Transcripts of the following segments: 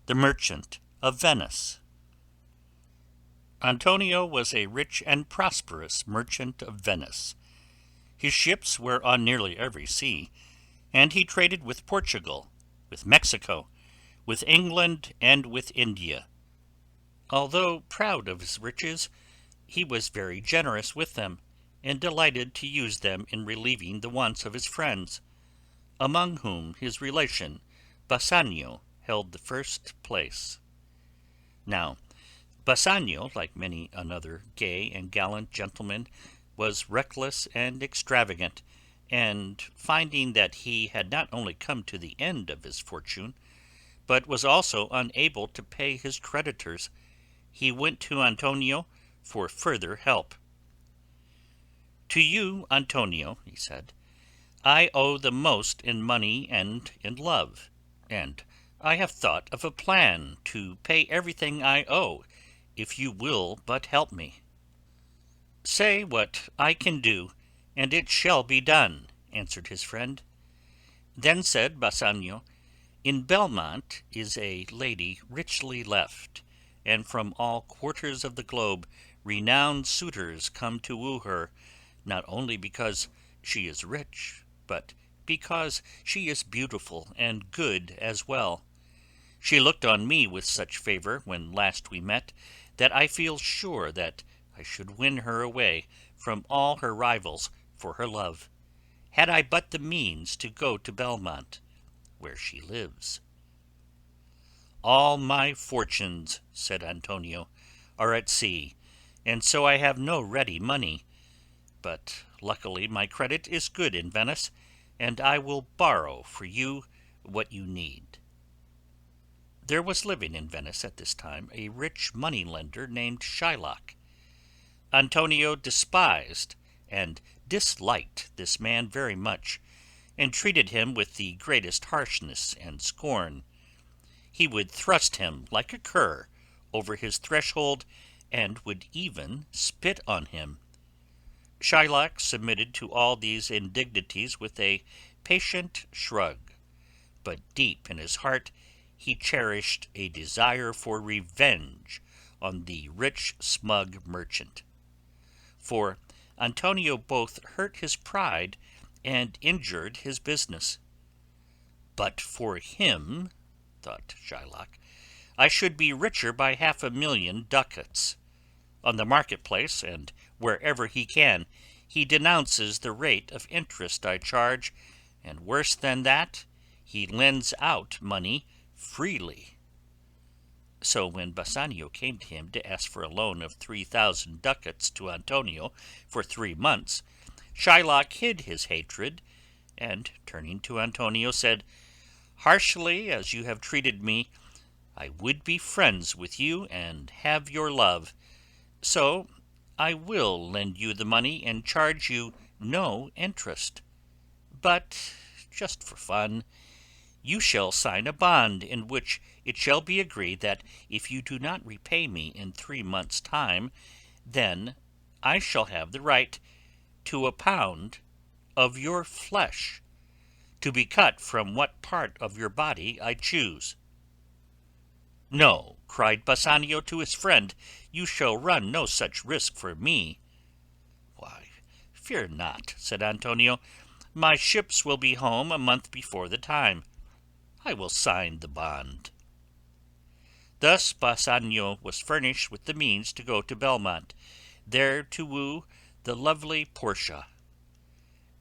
The Merchant of Venice. Antonio was a rich and prosperous merchant of Venice. His ships were on nearly every sea, and he traded with Portugal, with Mexico, with England, and with India. Although proud of his riches, he was very generous with them, and delighted to use them in relieving the wants of his friends, among whom his relation Bassanio held the first place. Now, Bassanio, like many another gay and gallant gentleman, was reckless and extravagant, and finding that he had not only come to the end of his fortune, but was also unable to pay his creditors, he went to Antonio for further help. "To you, Antonio," he said, "I owe the most in money and in love, and I have thought of a plan to pay everything I owe, if you will but help me." "Say what I can do, and it shall be done," answered his friend. Then said Bassanio, "In Belmont is a lady richly left, and from all quarters of the globe renowned suitors come to woo her, not only because she is rich, but because she is beautiful and good as well. She looked on me with such favour when last we met, that I feel sure that I should win her away from all her rivals for her love, had I but the means to go to Belmont, where she lives." "All my fortunes," said Antonio, "are at sea, and so I have no ready money. But luckily my credit is good in Venice, and I will borrow for you what you need." There was living in Venice at this time a rich money-lender named Shylock. Antonio despised and disliked this man very much, and treated him with the greatest harshness and scorn. He would thrust him like a cur over his threshold, and would even spit on him. Shylock submitted to all these indignities with a patient shrug, but deep in his heart he cherished a desire for revenge on the rich, smug merchant. For Antonio both hurt his pride and injured his business. "But for him," thought Shylock, "I should be richer by 500,000 ducats. On the market-place, and wherever he can, he denounces the rate of interest I charge, and worse than that, he lends out money freely." So when Bassanio came to him to ask for a loan of 3,000 ducats to Antonio for 3 months, Shylock hid his hatred, and turning to Antonio said, "Harshly as you have treated me, I would be friends with you and have your love, so I will lend you the money and charge you no interest. But, just for fun, you shall sign a bond in which it shall be agreed that if you do not repay me in 3 months' time, then I shall have the right to a pound of your flesh, to be cut from what part of your body I choose." "No," cried Bassanio to his friend, "you shall run no such risk for me." "Why, fear not," said Antonio, "my ships will be home a month before the time. I will sign the bond." Thus Bassanio was furnished with the means to go to Belmont, there to woo the lovely Portia.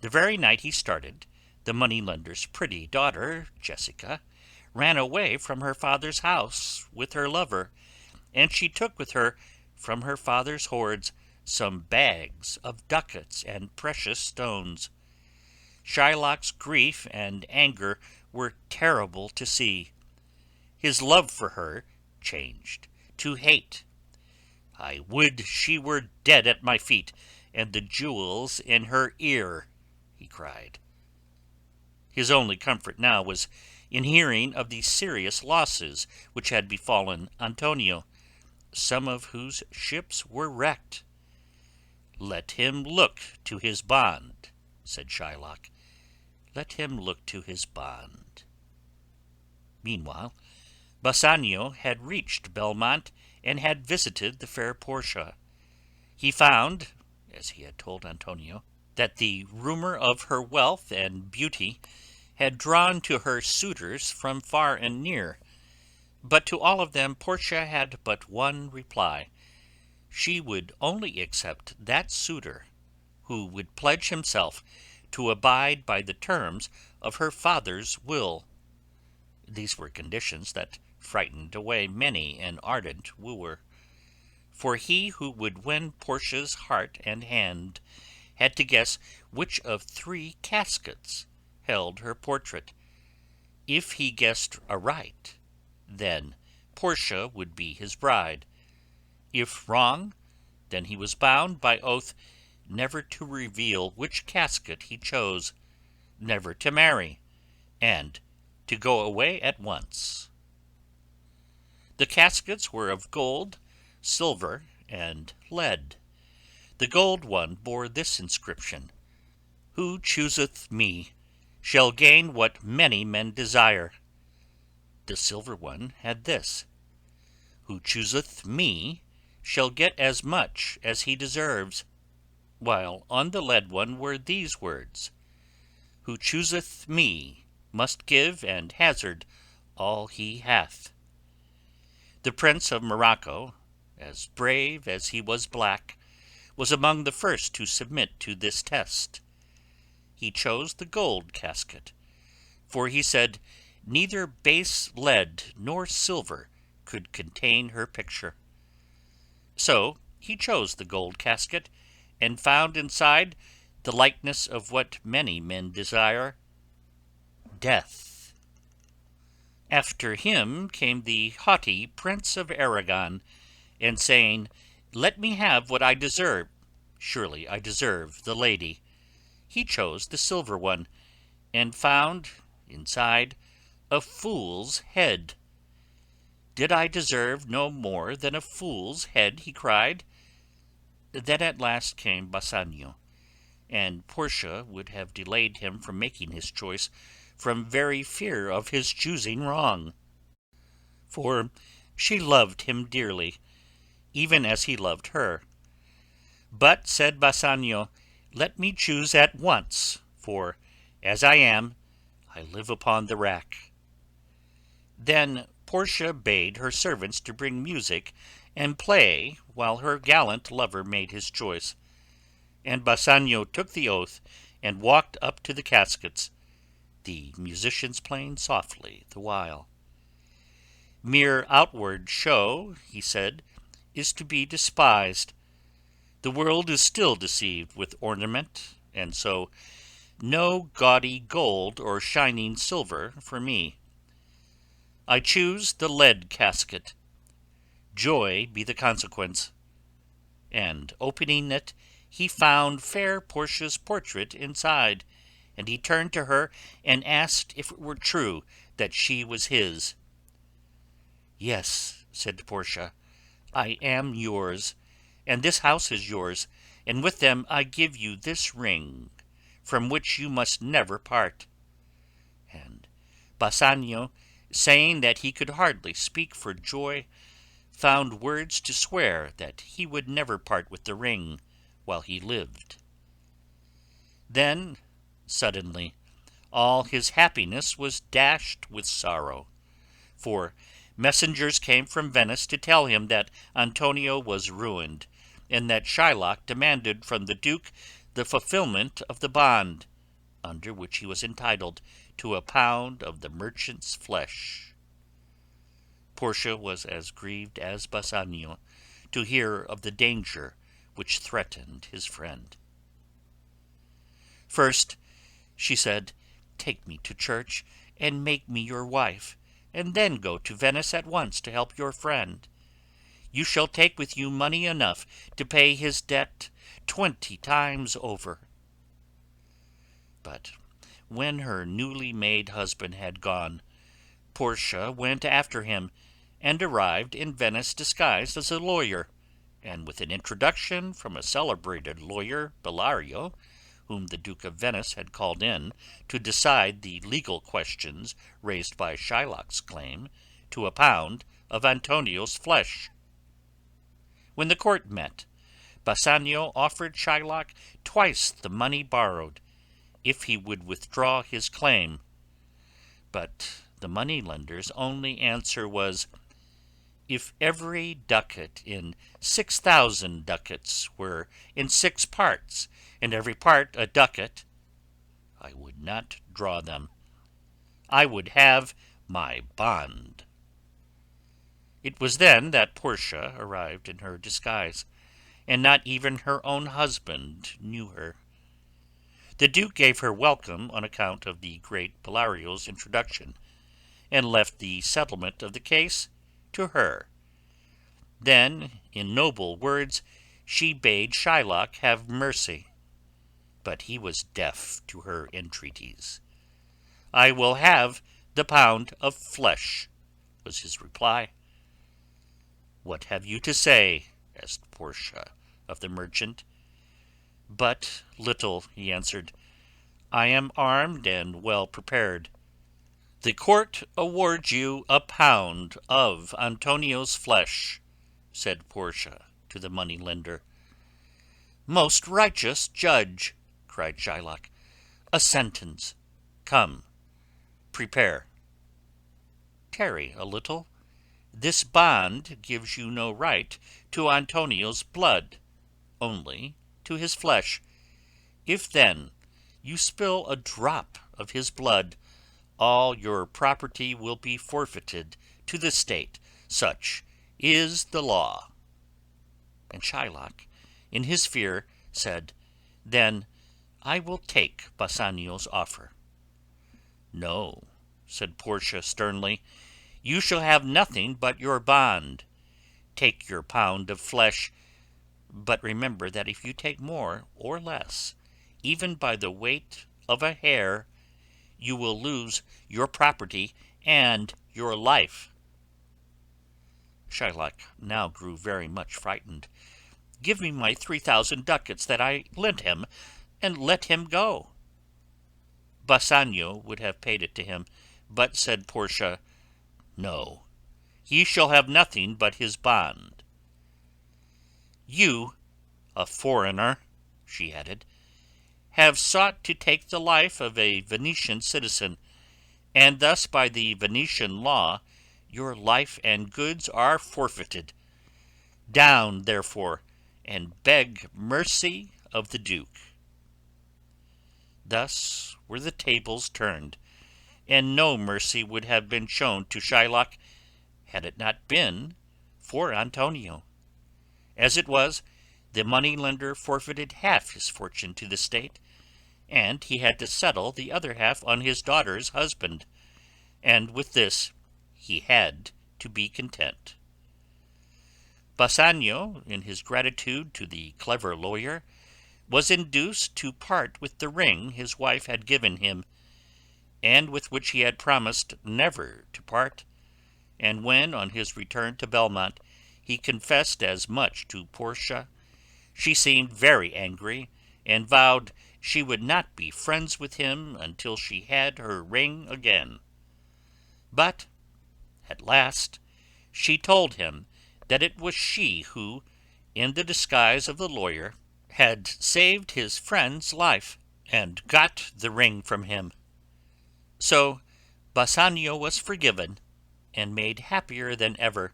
The very night he started, the money-lender's pretty daughter, Jessica, ran away from her father's house with her lover, and she took with her from her father's hoards some bags of ducats and precious stones. Shylock's grief and anger were terrible to see. His love for her changed to hate. "I would she were dead at my feet, and the jewels in her ear," he cried. His only comfort now was in hearing of the serious losses which had befallen Antonio, some of whose ships were wrecked. "Let him look to his bond," said Shylock. "Let him look to his bond." Meanwhile, Bassanio had reached Belmont and had visited the fair Portia. He found, as he had told Antonio, that the rumour of her wealth and beauty had drawn to her suitors from far and near, but to all of them Portia had but one reply. She would only accept that suitor who would pledge himself to abide by the terms of her father's will. These were conditions that frightened away many an ardent wooer, for he who would win Portia's heart and hand had to guess which of 3 caskets held her portrait. If he guessed aright, then Portia would be his bride. If wrong, then he was bound by oath never to reveal which casket he chose, never to marry, and to go away at once. The caskets were of gold, silver, and lead. The gold one bore this inscription: "Who chooseth me shall gain what many men desire." The silver one had this: "Who chooseth me shall get as much as he deserves," while on the lead one were these words: "Who chooseth me must give and hazard all he hath." The Prince of Morocco, as brave as he was black, was among the first to submit to this test. He chose the gold casket, for he said neither base lead nor silver could contain her picture. So he chose the gold casket, and found inside the likeness of what many men desire, death. After him came the haughty Prince of Aragon, and saying, "Let me have what I deserve, surely I deserve the lady," he chose the silver one, and found inside a fool's head. "Did I deserve no more than a fool's head?" he cried. Then at last came Bassanio, and Portia would have delayed him from making his choice from very fear of his choosing wrong, for she loved him dearly, even as he loved her. "But," said Bassanio, "let me choose at once, for, as I am, I live upon the rack." Then Portia bade her servants to bring music and play while her gallant lover made his choice, and Bassanio took the oath and walked up to the caskets, the musicians playing softly the while. "Mere outward show," he said, "is to be despised. The world is still deceived with ornament, and so no gaudy gold or shining silver for me. I choose the lead casket. Joy be the consequence." And opening it, he found fair Portia's portrait inside, and he turned to her and asked if it were true that she was his. "Yes," said Portia, "I am yours, and this house is yours, and with them I give you this ring, from which you must never part." And Bassanio, saying that he could hardly speak for joy, found words to swear that he would never part with the ring while he lived. Then, suddenly, all his happiness was dashed with sorrow, for messengers came from Venice to tell him that Antonio was ruined, and that Shylock demanded from the Duke the fulfilment of the bond, under which he was entitled to a pound of the merchant's flesh. Portia was as grieved as Bassanio to hear of the danger which threatened his friend. First, she said, "Take me to church, and make me your wife, and then go to Venice at once to help your friend. You shall take with you money enough to pay his debt 20 times over." But when her newly made husband had gone, Portia went after him, and arrived in Venice disguised as a lawyer, and with an introduction from a celebrated lawyer, Bellario, whom the Duke of Venice had called in to decide the legal questions raised by Shylock's claim to a pound of Antonio's flesh. When the court met, Bassanio offered Shylock twice the money borrowed, if he would withdraw his claim, but the money-lender's only answer was, "If every ducat in 6,000 ducats were in 6 parts, and every part a ducat, I would not draw them. I would have my bond." It was then that Portia arrived in her disguise, and not even her own husband knew her. The Duke gave her welcome on account of the great Bellario's introduction, and left the settlement of the case to her. Then, in noble words, she bade Shylock have mercy, but he was deaf to her entreaties. "I will have the pound of flesh," was his reply. "What have you to say?" asked Portia of the merchant. "But little," he answered. "I am armed and well prepared." "The court awards you a pound of Antonio's flesh," said Portia to the money-lender. "Most righteous judge," cried Shylock, "a sentence. Come, prepare. Tarry a little. This bond gives you no right to Antonio's blood, only to his flesh. If then you spill a drop of his blood, all your property will be forfeited to the state. Such is the law." And Shylock, in his fear, said, "Then I will take Bassanio's offer." "No," said Portia sternly, "you shall have nothing but your bond. Take your pound of flesh, but remember that if you take more or less, even by the weight of a hair, you will lose your property and your life." Shylock now grew very much frightened. "Give me my 3,000 ducats that I lent him, and let him go." Bassanio would have paid it to him, but said Portia, "No, he shall have nothing but his bond." "You, a foreigner," she added, "have sought to take the life of a Venetian citizen, and thus by the Venetian law your life and goods are forfeited. Down, therefore, and beg mercy of the Duke." Thus were the tables turned, and no mercy would have been shown to Shylock had it not been for Antonio. As it was, the money-lender forfeited half his fortune to the state, and he had to settle the other half on his daughter's husband, and with this he had to be content. Bassanio, in his gratitude to the clever lawyer, was induced to part with the ring his wife had given him, and with which he had promised never to part, and when, on his return to Belmont, he confessed as much to Portia, she seemed very angry, and vowed she would not be friends with him until she had her ring again. But, at last, she told him that it was she who, in the disguise of the lawyer, had saved his friend's life, and got the ring from him. So Bassanio was forgiven, and made happier than ever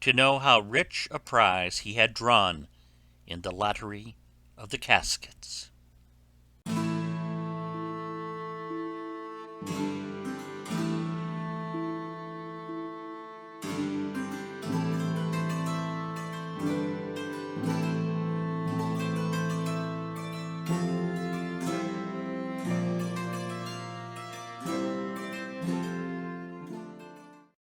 to know how rich a prize he had drawn in the lottery of the caskets.